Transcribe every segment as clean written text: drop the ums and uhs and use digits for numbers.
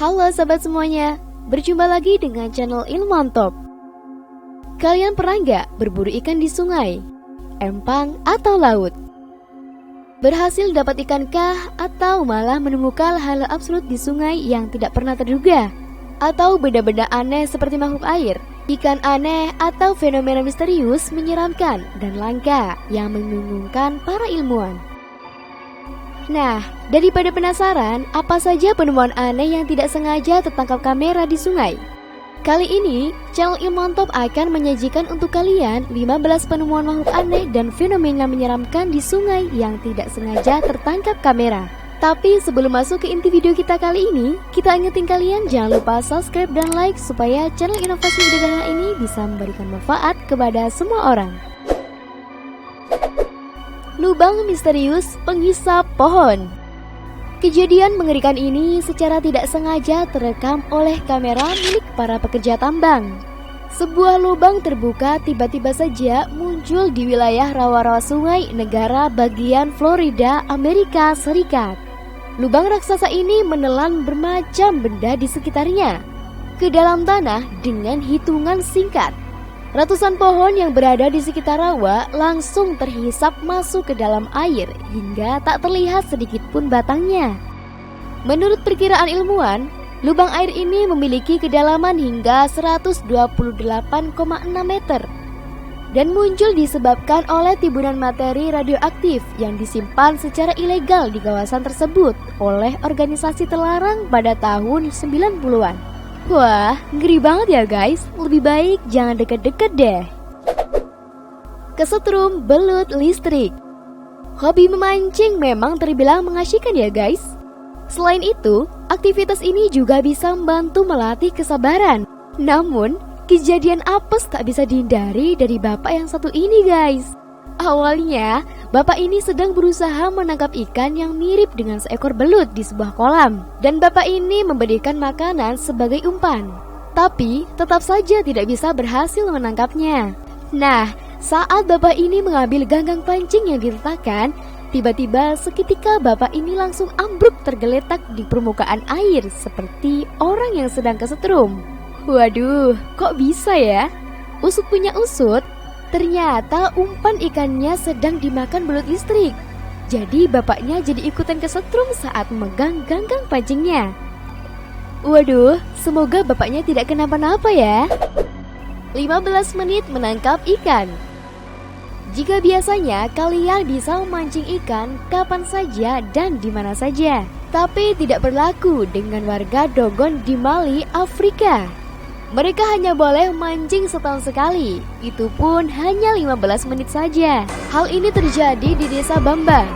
Halo sahabat semuanya, berjumpa lagi dengan channel Ilmu on Top. Kalian pernah nggak berburu ikan di sungai, empang, atau laut? Berhasil dapat ikankah atau malah menemukan hal absurd di sungai yang tidak pernah terduga? Atau benda-benda aneh seperti makhluk air, ikan aneh, atau fenomena misterius menyeramkan dan langka yang membingungkan para ilmuwan? Nah, daripada penasaran, apa saja penemuan aneh yang tidak sengaja tertangkap kamera di sungai? Kali ini, channel Ilmu on Top akan menyajikan untuk kalian 15 penemuan makhluk aneh dan fenomena menyeramkan di sungai yang tidak sengaja tertangkap kamera. Tapi sebelum masuk ke inti video kita kali ini, kita ingetin kalian jangan lupa subscribe dan like supaya channel inovasi sederhana ini bisa memberikan manfaat kepada semua orang. Lubang misterius penghisap pohon. Kejadian mengerikan ini secara tidak sengaja terekam oleh kamera milik para pekerja tambang. Sebuah lubang terbuka tiba-tiba saja muncul di wilayah rawa-rawa sungai negara bagian Florida, Amerika Serikat. Lubang raksasa ini menelan bermacam benda di sekitarnya ke dalam tanah dengan hitungan singkat. Ratusan pohon yang berada di sekitar rawa langsung terhisap masuk ke dalam air hingga tak terlihat sedikit pun batangnya. Menurut perkiraan ilmuwan, lubang air ini memiliki kedalaman hingga 128,6 meter dan muncul disebabkan oleh timbunan materi radioaktif yang disimpan secara ilegal di kawasan tersebut oleh organisasi terlarang pada tahun 90-an. Wah, ngeri banget ya guys. Lebih baik jangan deket-deket deh. Kesetrum belut listrik. Hobi memancing memang terbilang mengasyikkan ya guys. Selain itu, aktivitas ini juga bisa membantu melatih kesabaran. Namun, kejadian apes tak bisa dihindari dari bapak yang satu ini guys. Awalnya, bapak ini sedang berusaha menangkap ikan yang mirip dengan seekor belut di sebuah kolam. Dan bapak ini memberikan makanan sebagai umpan. Tapi, tetap saja tidak bisa berhasil menangkapnya. Nah, saat bapak ini mengambil ganggang pancing yang diletakkan, tiba-tiba seketika bapak ini langsung ambruk tergeletak di permukaan air seperti orang yang sedang kesetrum. Waduh, kok bisa ya? Usut punya usut, ternyata umpan ikannya sedang dimakan belut listrik. Jadi bapaknya jadi ikutan kesetrum saat memegang ganggang pancingnya. Waduh, semoga bapaknya tidak kenapa-napa ya. 15 menit menangkap ikan. Jika biasanya kalian bisa memancing ikan kapan saja dan di mana saja, tapi tidak berlaku dengan warga Dogon di Mali, Afrika. Mereka hanya boleh memancing setahun sekali, itu pun hanya 15 menit saja. Hal ini terjadi di desa Bamba.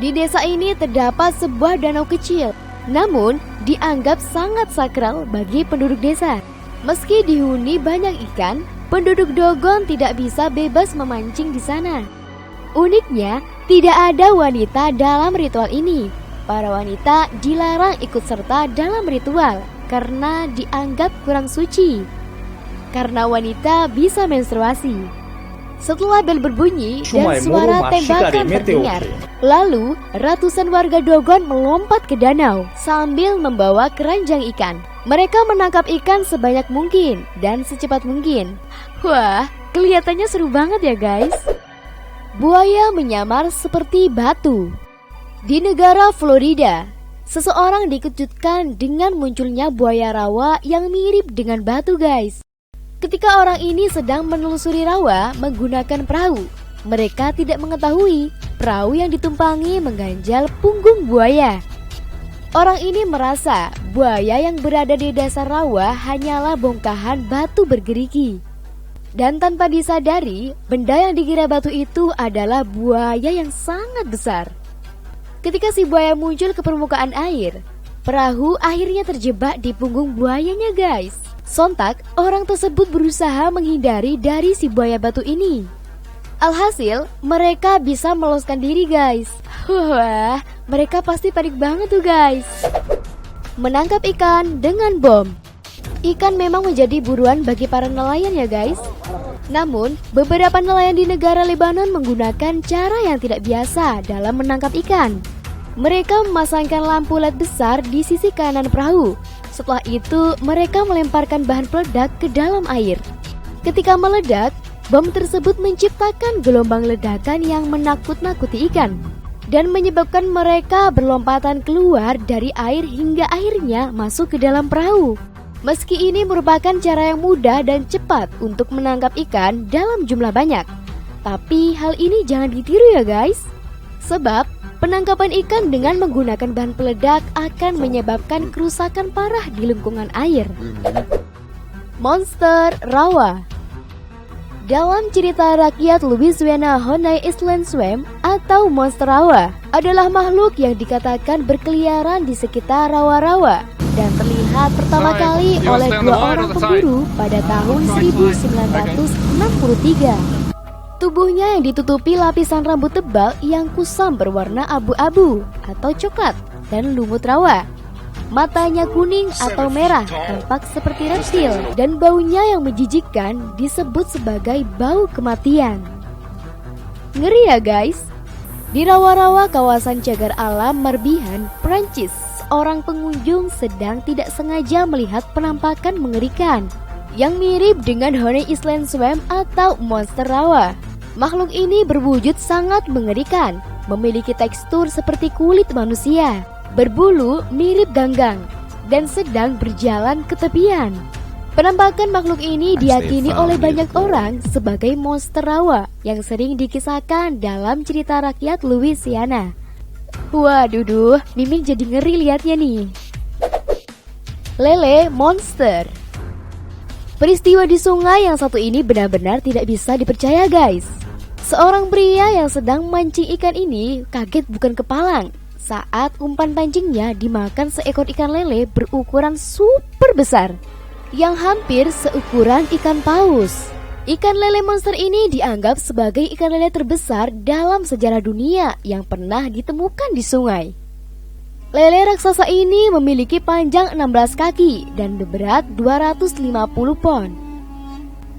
Di desa ini terdapat sebuah danau kecil, namun dianggap sangat sakral bagi penduduk desa. Meski dihuni banyak ikan, penduduk Dogon tidak bisa bebas memancing di sana. Uniknya, tidak ada wanita dalam ritual ini. Para wanita dilarang ikut serta dalam ritual karena dianggap kurang suci, karena wanita bisa menstruasi. Setelah bel berbunyi dan suara tembakan terdengar, lalu ratusan warga Dogon melompat ke danau sambil membawa keranjang ikan. Mereka menangkap ikan sebanyak mungkin dan secepat mungkin. Wah, kelihatannya seru banget ya guys. Buaya menyamar seperti batu. Di negara Florida, seseorang dikejutkan dengan munculnya buaya rawa yang mirip dengan batu guys. Ketika orang ini sedang menelusuri rawa menggunakan perahu, mereka tidak mengetahui perahu yang ditumpangi mengganjal punggung buaya. Orang ini merasa buaya yang berada di dasar rawa hanyalah bongkahan batu bergerigi. Dan tanpa disadari, benda yang dikira batu itu adalah buaya yang sangat besar. Ketika si buaya muncul ke permukaan air, perahu akhirnya terjebak di punggung buayanya guys. Sontak, orang tersebut berusaha menghindari dari si buaya batu ini. Alhasil, mereka bisa meloloskan diri guys. Wah, mereka pasti panik banget tuh guys. Menangkap ikan dengan bom. Ikan memang menjadi buruan bagi para nelayan ya guys. Namun, beberapa nelayan di negara Lebanon menggunakan cara yang tidak biasa dalam menangkap ikan. Mereka memasangkan lampu LED besar di sisi kanan perahu. Setelah itu, mereka melemparkan bahan peledak ke dalam air. Ketika meledak, bom tersebut menciptakan gelombang ledakan yang menakut-nakuti ikan dan menyebabkan mereka berlompatan keluar dari air hingga akhirnya masuk ke dalam perahu. Meski ini merupakan cara yang mudah dan cepat untuk menangkap ikan dalam jumlah banyak, tapi hal ini jangan ditiru ya guys. Sebab penangkapan ikan dengan menggunakan bahan peledak akan menyebabkan kerusakan parah di lingkungan air. Monster rawa. Dalam cerita rakyat Louisiana Honey Island Swim atau monster rawa adalah makhluk yang dikatakan berkeliaran di sekitar rawa-rawa dan terlihat pertama kali oleh dua orang pemburu pada tahun 1963. Tubuhnya yang ditutupi lapisan rambut tebal yang kusam berwarna abu-abu atau coklat dan lumut rawa. Matanya kuning atau merah, tampak seperti reptil, dan baunya yang menjijikkan disebut sebagai bau kematian. Ngeri ya guys. Di rawa-rawa kawasan cagar alam Marbihan, Prancis, seorang pengunjung sedang tidak sengaja melihat penampakan mengerikan yang mirip dengan Honey Island Swim atau monster rawa. Makhluk ini berwujud sangat mengerikan, memiliki tekstur seperti kulit manusia, berbulu mirip ganggang, dan sedang berjalan ke tepian. Penampakan makhluk ini diyakini oleh banyak orang sebagai monster rawa yang sering dikisahkan dalam cerita rakyat Louisiana. Waduh, Mimin jadi ngeri liatnya nih. Lele monster. Peristiwa di sungai yang satu ini benar-benar tidak bisa dipercaya guys. Seorang pria yang sedang mancing ikan ini kaget bukan kepalang saat umpan pancingnya dimakan seekor ikan lele berukuran super besar yang hampir seukuran ikan paus. Ikan lele monster ini dianggap sebagai ikan lele terbesar dalam sejarah dunia yang pernah ditemukan di sungai. Lele raksasa ini memiliki panjang 16 kaki dan berat 250 pon.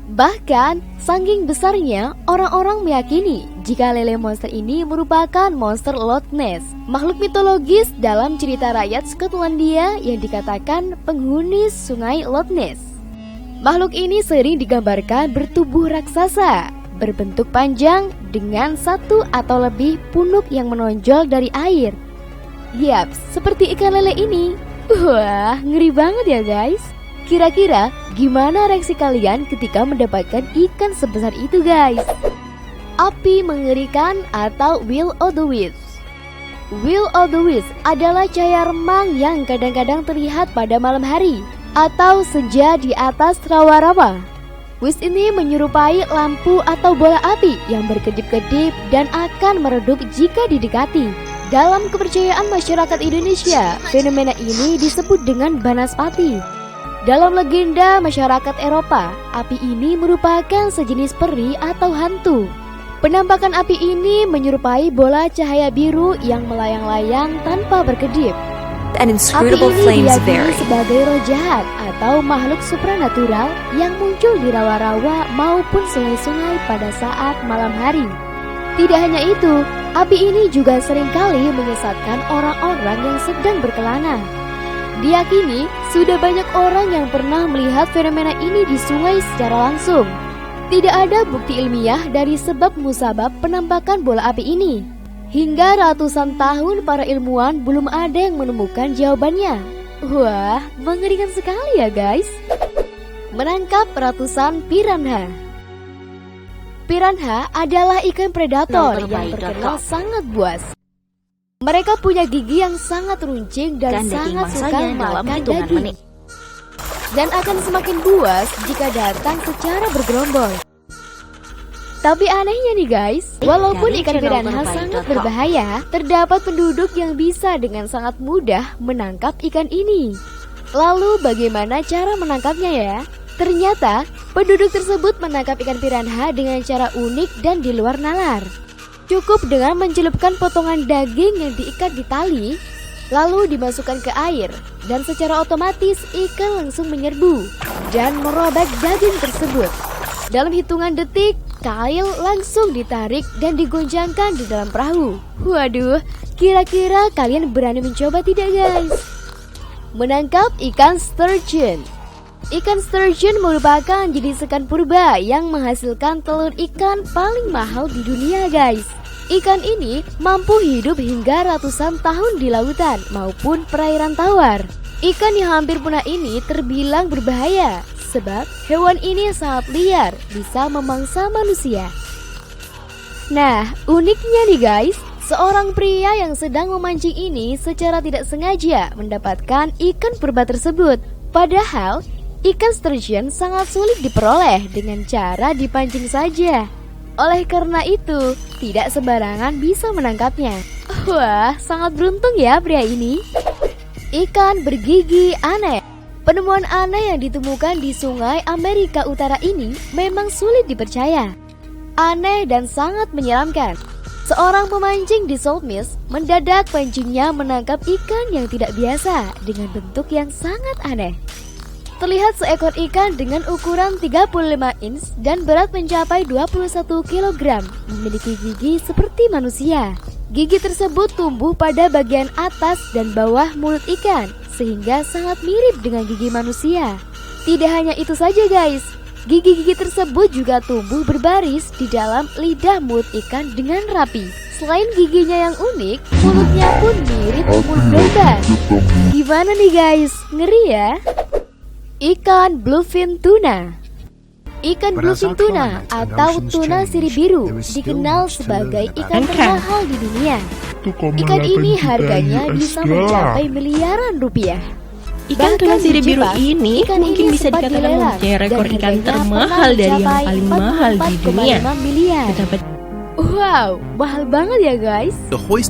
Bahkan, saking besarnya, orang-orang meyakini jika lele monster ini merupakan monster Loch Ness, makhluk mitologis dalam cerita rakyat Skotlandia yang dikatakan penghuni sungai Loch Ness. Makhluk ini sering digambarkan bertubuh raksasa, berbentuk panjang dengan satu atau lebih punuk yang menonjol dari air. Yap, seperti ikan lele ini. Wah, ngeri banget ya guys. Kira-kira gimana reaksi kalian ketika mendapatkan ikan sebesar itu guys? Api mengerikan atau Will of the Wisps. Will of the Wisps adalah cahaya remang yang kadang-kadang terlihat pada malam hari atau senja di atas rawa-rawa. Wisp ini menyerupai lampu atau bola api yang berkedip-kedip dan akan meredup jika didekati. Dalam kepercayaan masyarakat Indonesia, fenomena ini disebut dengan banaspati. Dalam legenda masyarakat Eropa, api ini merupakan sejenis peri atau hantu. Penampakan api ini menyerupai bola cahaya biru yang melayang-layang tanpa berkedip. Api ini diyakini sebagai roh jahat atau makhluk supranatural yang muncul di rawa-rawa maupun sungai-sungai pada saat malam hari. Tidak hanya itu, api ini juga seringkali menyesatkan orang-orang yang sedang berkelana. Diyakini sudah banyak orang yang pernah melihat fenomena ini di sungai secara langsung. Tidak ada bukti ilmiah dari sebab musabab penampakan bola api ini. Hingga ratusan tahun para ilmuwan belum ada yang menemukan jawabannya. Wah, mengerikan sekali ya guys. Menangkap ratusan piranha. Piranha adalah ikan predator yang terkenal sangat buas. Mereka punya gigi yang sangat runcing dan sangat suka makan daging. Dan akan semakin buas jika datang secara bergerombol. Tapi anehnya nih guys, walaupun ikan piranha sangat berbahaya, terdapat penduduk yang bisa dengan sangat mudah menangkap ikan ini. Lalu bagaimana cara menangkapnya ya? Ternyata penduduk tersebut menangkap ikan piranha dengan cara unik dan di luar nalar. Cukup dengan mencelupkan potongan daging yang diikat di tali, lalu dimasukkan ke air, dan secara otomatis ikan langsung menyerbu dan merobek daging tersebut. Dalam hitungan detik, kail langsung ditarik dan digoncangkan di dalam perahu. Waduh, kira-kira kalian berani mencoba tidak guys? Menangkap ikan sturgeon. Ikan sturgeon merupakan jenis ikan purba yang menghasilkan telur ikan paling mahal di dunia guys. Ikan ini mampu hidup hingga ratusan tahun di lautan maupun perairan tawar. Ikan yang hampir punah ini terbilang berbahaya sebab hewan ini sangat liar, bisa memangsa manusia. Nah, uniknya nih guys, seorang pria yang sedang memancing ini secara tidak sengaja mendapatkan ikan purba tersebut. Padahal ikan sturgeon sangat sulit diperoleh dengan cara dipancing saja. Oleh karena itu, tidak sembarangan bisa menangkapnya. Wah, sangat beruntung ya pria ini. Ikan bergigi aneh. Penemuan aneh yang ditemukan di sungai Amerika Utara ini memang sulit dipercaya. Aneh dan sangat menyeramkan. Seorang pemancing di South Miss mendadak pancingnya menangkap ikan yang tidak biasa dengan bentuk yang sangat aneh. Terlihat seekor ikan dengan ukuran 35 inch dan berat mencapai 21 kg, memiliki gigi seperti manusia. Gigi tersebut tumbuh pada bagian atas dan bawah mulut ikan, sehingga sangat mirip dengan gigi manusia. Tidak hanya itu saja guys, gigi-gigi tersebut juga tumbuh berbaris di dalam lidah mulut ikan dengan rapi. Selain giginya yang unik, mulutnya pun mirip mulut domba. Gimana nih guys, ngeri ya? Ikan bluefin tuna. Ikan bluefin tuna atau tuna sirip biru dikenal sebagai ikan termahal di dunia. Ikan ini harganya bisa mencapai miliaran rupiah. Ikan tuna sirip biru ini mungkin bisa dikatakan mempunyai rekor ikan termahal dari yang paling mahal di dunia. Wow, mahal banget ya guys.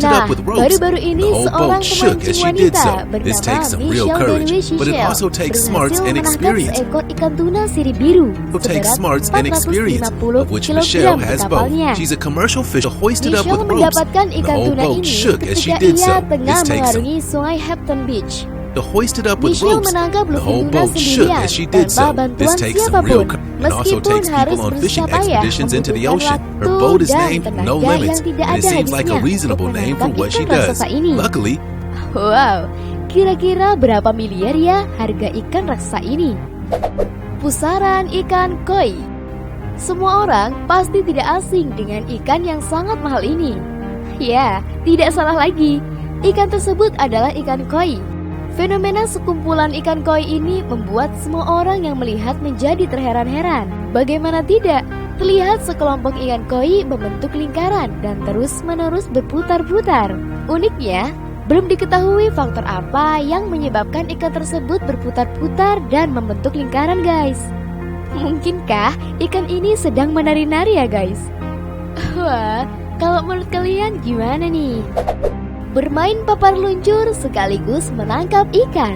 Nah, baru-baru ini seorang pemancing wanita bernama Michelle Denwichichel berhasil menangkap seekor ikan tuna sirip biru seberat 450 kg di kapalnya. Michelle mendapatkan ikan tuna ini ketika ia tengah mengarungi sungai Hampton Beach. Michelle menangkap bluefin tuna sendirian tanpa bantuan siapapun, meskipun harus bersusah payah membutuhkan waktu dan tenaga yang tidak ada habisnya untuk menangkap ikan raksasa ini. Wow, kira-kira berapa miliar ya harga ikan raksasa ini? Pusaran ikan koi. Semua orang pasti tidak asing dengan ikan yang sangat mahal ini. Ya, tidak salah lagi, ikan tersebut adalah ikan koi. Fenomena sekumpulan ikan koi ini membuat semua orang yang melihat menjadi terheran-heran. Bagaimana tidak, terlihat sekelompok ikan koi membentuk lingkaran dan terus-menerus berputar-putar. Uniknya, belum diketahui faktor apa yang menyebabkan ikan tersebut berputar-putar dan membentuk lingkaran guys. Mungkinkah ikan ini sedang menari-nari ya guys? Wah, kalau menurut kalian gimana nih? Bermain papan luncur sekaligus menangkap ikan.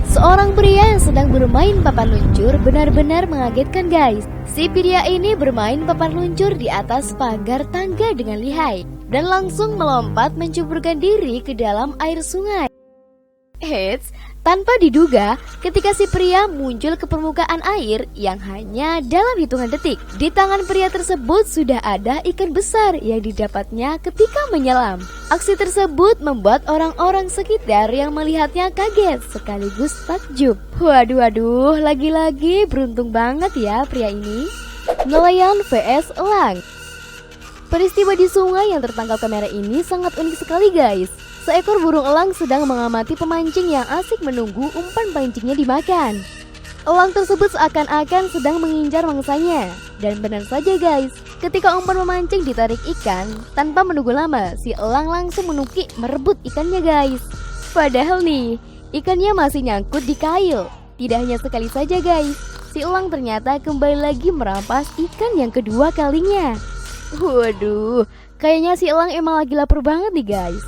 Seorang pria yang sedang bermain papan luncur benar-benar mengagetkan guys. Si pria ini bermain papan luncur di atas pagar tangga dengan lihai dan langsung melompat menceburkan diri ke dalam air sungai. Eits, tanpa diduga ketika si pria muncul ke permukaan air yang hanya dalam hitungan detik. Di tangan pria tersebut sudah ada ikan besar yang didapatnya ketika menyelam. Aksi tersebut membuat orang-orang sekitar yang melihatnya kaget sekaligus takjub. Waduh, lagi-lagi beruntung banget ya pria ini. Nelayan vs elang. Peristiwa di sungai yang tertangkap kamera ini sangat unik sekali guys. Seekor burung elang sedang mengamati pemancing yang asik menunggu umpan pancingnya dimakan. Elang tersebut seakan-akan sedang mengincar mangsanya. Dan benar saja guys, ketika umpan memancing ditarik ikan, tanpa menunggu lama, si elang langsung menukik merebut ikannya guys. Padahal nih, ikannya masih nyangkut di kail. Tidak hanya sekali saja guys, si elang ternyata kembali lagi merampas ikan yang kedua kalinya. Waduh, kayaknya si elang emang lagi lapar banget nih guys.